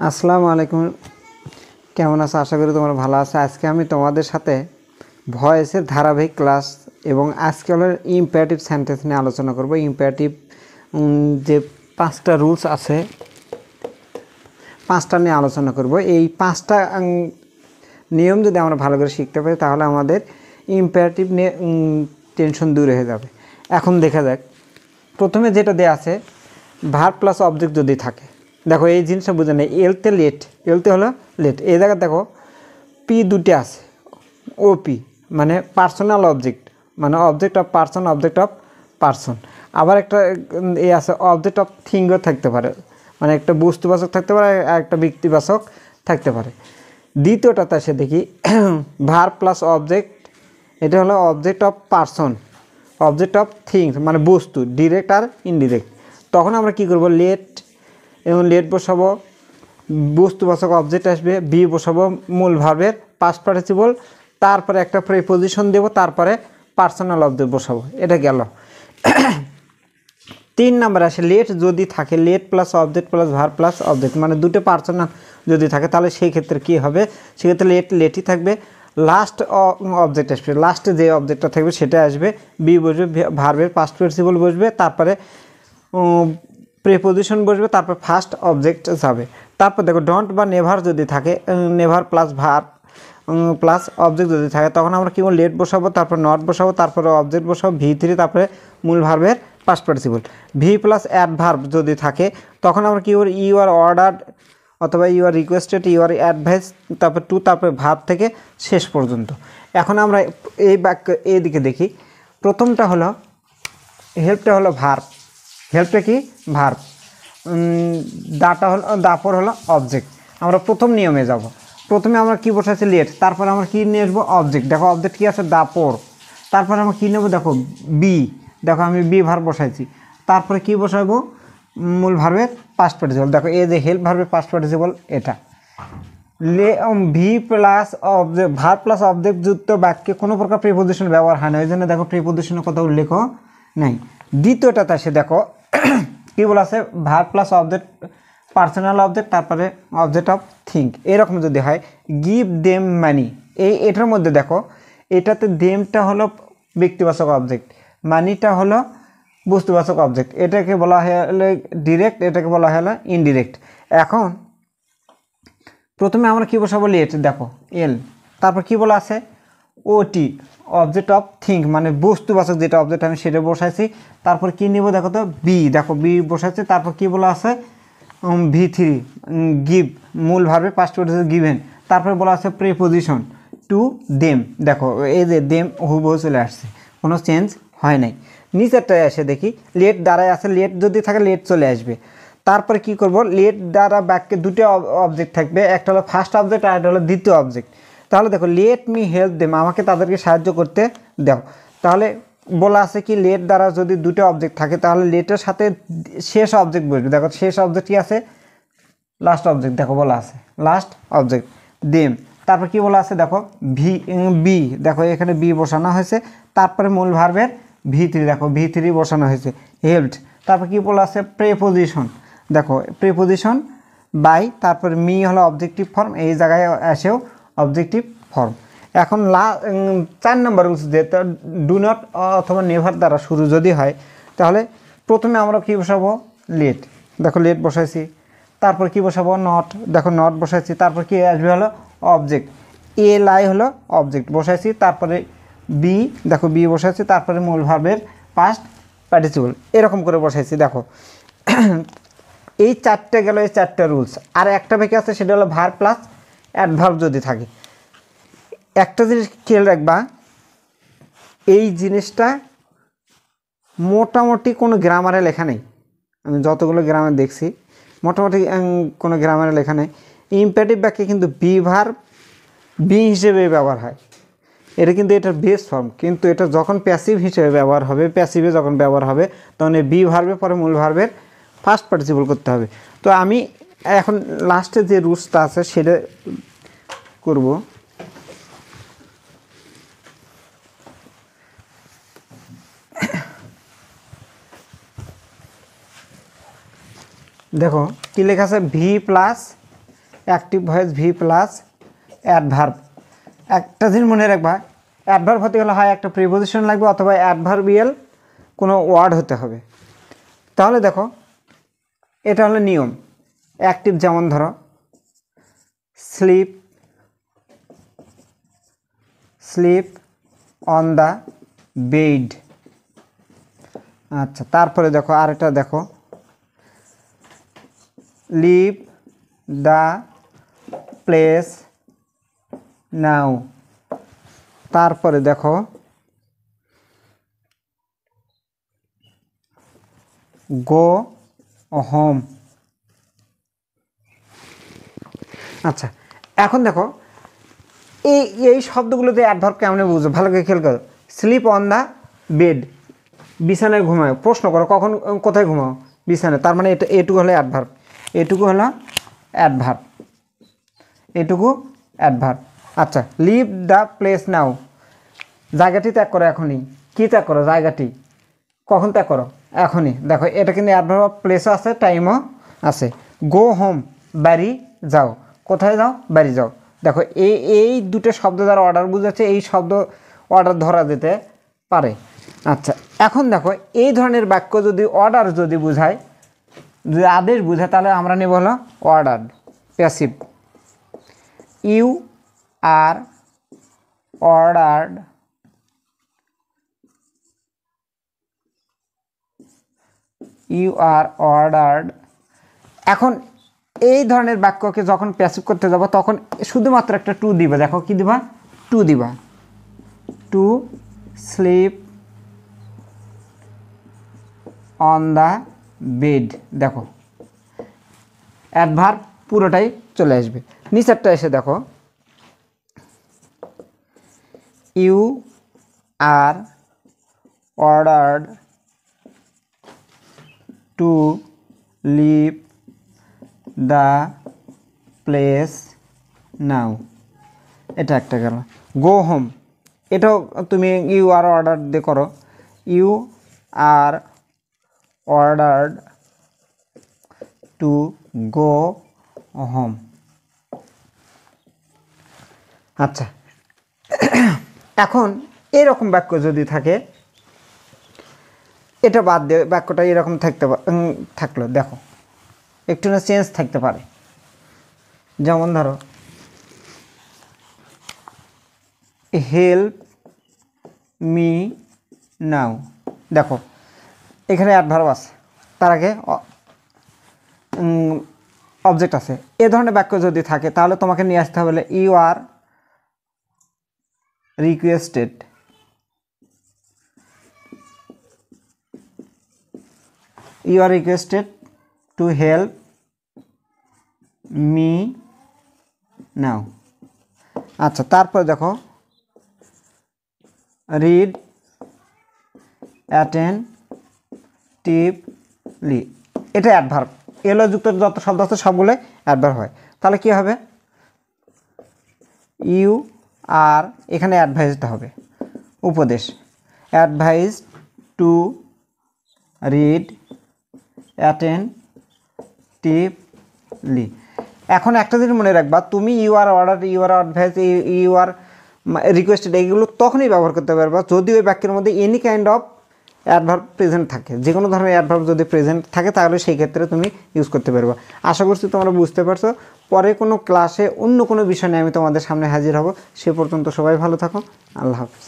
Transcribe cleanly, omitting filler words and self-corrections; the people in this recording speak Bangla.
আসসালামু আলাইকুম, কেমন আছো? আশা করি তোমরা ভালো আছো। আজকে আমি তোমাদের সাথে ভয়েসের ধারাবাহিক ক্লাস এবং আজকে হলো ইম্পারেটিভ সেন্টেন্স নিয়ে আলোচনা করব। ইম্পারেটিভ যে 5টা রুলস আছে 5টা নিয়ে আলোচনা করব। এই 5টা নিয়ম যদি আমরা ভালো করে শিখতে পারি তাহলে আমাদের ইম্পারেটিভ নিয়ে টেনশন দূর হয়ে যাবে। এখন দেখা যাক, প্রথমে যেটা দেওয়া আছে ভার্ব প্লাস অবজেক্ট যদি থাকে, দেখো এই জিনিসটা বুঝে নেই। এলতে লেট, এলতে হলো লেট। এই জায়গায় দেখো পি দুটি আছে, ওপি মানে পার্সোনাল অবজেক্ট, মানে object of person, object of person. আবার একটা এ আছে অবজেক্ট অফ থিংও থাকতে পারে, মানে একটা বস্তুবাচক থাকতে পারে আর একটা ব্যক্তিবাচক থাকতে পারে। দ্বিতীয়টাতে এসে দেখি ভার্ব প্লাস অবজেক্ট, এটা হলো object of person, object of things মানে বস্তু, ডিরেক্ট আর ইনডিরেক্ট। তখন আমরা কি করব, লেট এবং লেট বসাবো, বস্তুবাচক অবজেক্ট আসবে, বি বসাবো মূল ভার্বের পাস্ট পার্টিসিপল, তারপরে একটা প্রিপোজিশন দেব, তারপরে পার্সোনাল অবজেক্ট বসাবো। এটা গেল। 3 নম্বর আসে লেট যদি থাকে, let plus object plus verb plus object, মানে দুটো পার্সোনাল যদি থাকে তাহলে সেই ক্ষেত্রে কী হবে, সেক্ষেত্রে লেটই থাকবে। লাস্ট অবজেক্ট আসবে, লাস্টে যে অবজেক্টটা থাকবে সেটা আসবে, বি বসবে, ভার্বের পাস্ট পার্টিসিপল বসবে, তারপরে প্রিপোজিশন বসবে, তারপর ফার্স্ট অবজেক্ট যাবে। তারপর দেখো ডোন্ট বা নেভার যদি থাকে, never plus verb plus object যদি থাকে তখন আমরা কি লেট বসাবো, তারপর নট বসাবো, তারপরে অবজেক্ট বসাবো V3, তারপরে মূল ভার্বের past participle. V plus adverb যদি থাকে তখন আমরা কি করি, ইউ আর অর্ডার্ড অথবা you are requested, you are advise, তারপর টু, তারপরে ভার্ব থেকে শেষ পর্যন্ত। এখন আমরা এই বাক্য এইদিকে দেখি। প্রথমটা হলো হেল্পটা হলো ভার্ব, হেল্পটা কি ভার্ব, দাটা হলো, দাপর হলো অবজেক্ট। আমরা প্রথম নিয়মে যাব। প্রথমে আমরা কি বসাচ্ছি লেট, তারপরে আমরা কি নিয়ে আসবো অবজেক্ট। দেখো অবজেক্ট কি আছে, দাপর। তারপরে আমরা কী নেব, দেখো বি, দেখো আমি বি ভার্ব বসাইছি। তারপরে কি বসাবো, মূল ভার্বের পাস্ট পার্টিসিপল। দেখো এই যে হেল্প ভার্বের পাস্ট পার্টিসিপল এটা। V plus object, verb plus object যুক্ত বাক্যে কোনো প্রকার প্রিপোজিশন ব্যবহার হয় না, ওই জন্য দেখো প্রিপোজিশনের কথা উল্লেখ নেই। দ্বিতীয়টাতে আসে দেখো কী বলা আছে, verb plus object personal object, তারপরে অবজেক্ট অফ থিঙ্ক। এরকম যদি হয় গিভ দেম মানি, এটার মধ্যে দেখো এটাতে দেমটা হলো ব্যক্তিবাচক অবজেক্ট, মানিটা হলো বস্তুবাচক অবজেক্ট। এটাকে বলা হয় ডিরেক্ট, এটাকে বলা হয় ইনডিরেক্ট। এখন প্রথমে আমরা কী বসাবো লেট, দেখো এল, তারপর কি বলা আছে ওটি, অবজেক্ট অফ থিঙ্ক মানে বস্তুবাচক যেটা অবজেক্ট আমি সেটা বসাইছি। তারপর কি নিব, দেখো তো বি, দেখো বি বসাইছি। তারপর কি বলা আছে V3, গিভ মূল ভার্বে পাস্ট পার্টিসিপল গিভেন। তারপরে বলা আছে প্রিপোজিশন টু দেম, দেখো এই যে দেম হুবহু চলে আসছে, কোনো চেঞ্জ হয় নাই। নিচেরটায় এসে দেখি লেট দ্বারাই আছে, লেট যদি থাকে লেট চলে আসবে। তারপরে কি করব, লেট দ্বারা বাক্যে দুটো অবজেক্ট থাকবে, একটা হলো ফার্স্ট অবজেক্ট আর একটা হলো দ্বিতীয় অবজেক্ট। তাহলে দেখো লেট মি হেল্প দেম, আমাকে তাদেরকে সাহায্য করতে দাও। তাহলে বলা আছে কি লেট দ্বারা যদি দুটো অবজেক্ট থাকে তাহলে লেটের সাথে শেষ অবজেক্ট বসবে। দেখো শেষ অবজেক্ট কি আছে, লাস্ট অবজেক্ট, দেখো বলা আছে লাস্ট অবজেক্ট দেম। তারপর কি বলা আছে, দেখো বি, দেখো এখানে বি বসানো হয়েছে। তারপরে মূল ভার্বের V3, দেখো V3 বসানো হয়েছে, হেল্পড। তারপর কি বলা আছে প্রিপোজিশন, দেখো প্রিপোজিশন বাই, তারপর মি হলো অবজেক্টিভ ফর্ম, এই জায়গায় এসেও অবজেক্টিভ ফর্ম। এখন 4 নম্বর রুলস যে ডু নট অথবা নেভার দ্বারা শুরু যদি হয় তাহলে প্রথমে আমরা কি বসাবো লেট, দেখো লেট বসাইছি। তারপর কি বসাবো নট, দেখো নট বসাইছি। তারপর কি আসবে হলো অবজেক্ট, এল হলো অবজেক্ট বসাইছি। তারপরে বি, দেখো বি বসাইছি। তারপরে মূল ভার্বের পাস্ট পার্টিসিপল, এরকম করে বসাইছি। দেখো এই 4টে গেল, এই 4টে রুলস। আর একটা বাকি আছে সেটা হলো ভার্ব প্লাস অ্যাডভার্ব যদি থাকে। একটা জিনিস খেয়াল রাখবা, এই জিনিসটা মোটামুটি কোনো গ্রামারে লেখা নেই, আমি যতগুলো গ্রামার দেখছি মোটামুটি কোনো গ্রামারে লেখা নেই। ইম্পারেটিভ বাক্যে কিন্তু বি ভার্ব বি হিসেবে ব্যবহার হয়, এটা কিন্তু এটার বেস ফর্ম। কিন্তু এটা যখন প্যাসিভ হিসেবে ব্যবহার হবে, প্যাসিভে যখন ব্যবহার হবে তখন এই বি ভার্বে পরে মূল ভার্বের ফার্স্ট পার্টিসিপল করতে হবে। তো আমি এখন লাস্টে যে রুলসটা আছে সেটা করব। দেখো কি লেখা আছে, V plus active voice V plus adverb. একটা জিনিস মনে রাখবা, অ্যাডভার্ব হতে গেলে হয় একটা প্রিপোজিশন লাগবে অথবা অ্যাডভার্বিয়াল কোনো ওয়ার্ড হতে হবে। তাহলে দেখো এটা হলো নিয়ম। অ্যাক্টিভ যেমন ধরো slip, slip on the bed. আচ্ছা, তারপরে দেখো আরেকটা দেখো, লিভ দ্য প্লেস নাও। তারপরে দেখো গো হোম। আচ্ছা, এখন দেখো এই এই শব্দগুলোতে অ্যাডভার্ব কেমন বুঝো, ভালো করে খেয়াল করো। স্লিপ অন দ্য বেড, বিছানায় ঘুমাও। প্রশ্ন করো কখন কোথায় ঘুমাও, বিছানায়। তার মানে এটা এটুকু হলো অ্যাডভার্ব, এটুকু হলো অ্যাডভার্ব, এটুকু অ্যাডভার্ব। আচ্ছা, লিভ দ্য প্লেস নাও, জায়গাটি ত্যাগ করো এখনই। কি ত্যাগ করো, জায়গাটি। কখন ত্যাগ করো, এখনই। দেখো এটা কিন্তু অ্যাডভার্ব অফ প্লেসও আছে, টাইমও আছে। গো হোম, বাড়ি যাও। কোথায় যাও, বাড়ি যাও। দেখো এই দুটো শব্দ দ্বারা অর্ডার বুঝাচ্ছে, এই শব্দ অর্ডার ধরা যেতে পারে। আচ্ছা, এখন দেখো এই ধরনের বাক্য যদি অর্ডার যদি বোঝায়, যদি আদেশ বোঝায়, তাহলে আমরা নেব হলো order, passive. You are ordered, you are ordered. এখন এই ধরনের বাক্যকে যখন প্যাসিভ করতে যাব তখন শুধুমাত্র একটা টু দিবা। দেখো কি দিবা, টু দিবা। To sleep on the bed. দেখো অ্যাডভার্ব পুরোটাই চলে আসবে। নিচেরটা এসে দেখো, you are ordered to leave the place now. এটা একটা গেল। গো হোম, এটাও তুমি ইউ আর অর্ডার দিয়ে করো। You are ordered to go home. আচ্ছা, এখন এরকম বাক্য যদি থাকে, এটা বাদ দিয়ে বাক্যটা এরকম থাকলো, দেখো একটু না চেঞ্জ থাকতে পারে। যেমন ধরো হেল্প মি নাও। দেখো এখানে অ্যাডভার্ব আছে, তার আগে অবজেক্ট আছে। এ ধরনের বাক্য যদি থাকে তাহলে তোমাকে নিয়ে আসতে হবে you are requested, you are requested to help me now. আচ্ছা, তারপর দেখো রিড অ্যাটেনটিভলি, এটা অ্যাডভার্ব। এলো যুক্ত যত শব্দ আছে সবগুলো অ্যাডভার্ব হয়। তাহলে কি হবে, ইউ আর এখানে অ্যাডভাইসড হবে, উপদেশ। Advise to read attentively. এখন একটা জিনিস মনে রাখবা, তুমি you are order, you are advise, you are requested, এইগুলো তখনই ব্যবহার করতে পারবা যদি ওই বাক্যের মধ্যে any kind of adverb present থাকে। যে কোনো ধরনের অ্যাডভার্ব যদি প্রেজেন্ট থাকে তাহলে সেই ক্ষেত্রে তুমি ইউজ করতে পারবা। আশা করছি তোমরা বুঝতে পারছো। পরে কোনো ক্লাসে অন্য কোনো বিষয় নিয়ে আমি তোমাদের সামনে হাজির হব। সে পর্যন্ত সবাই ভালো থাকো। আল্লাহ হাফিজ।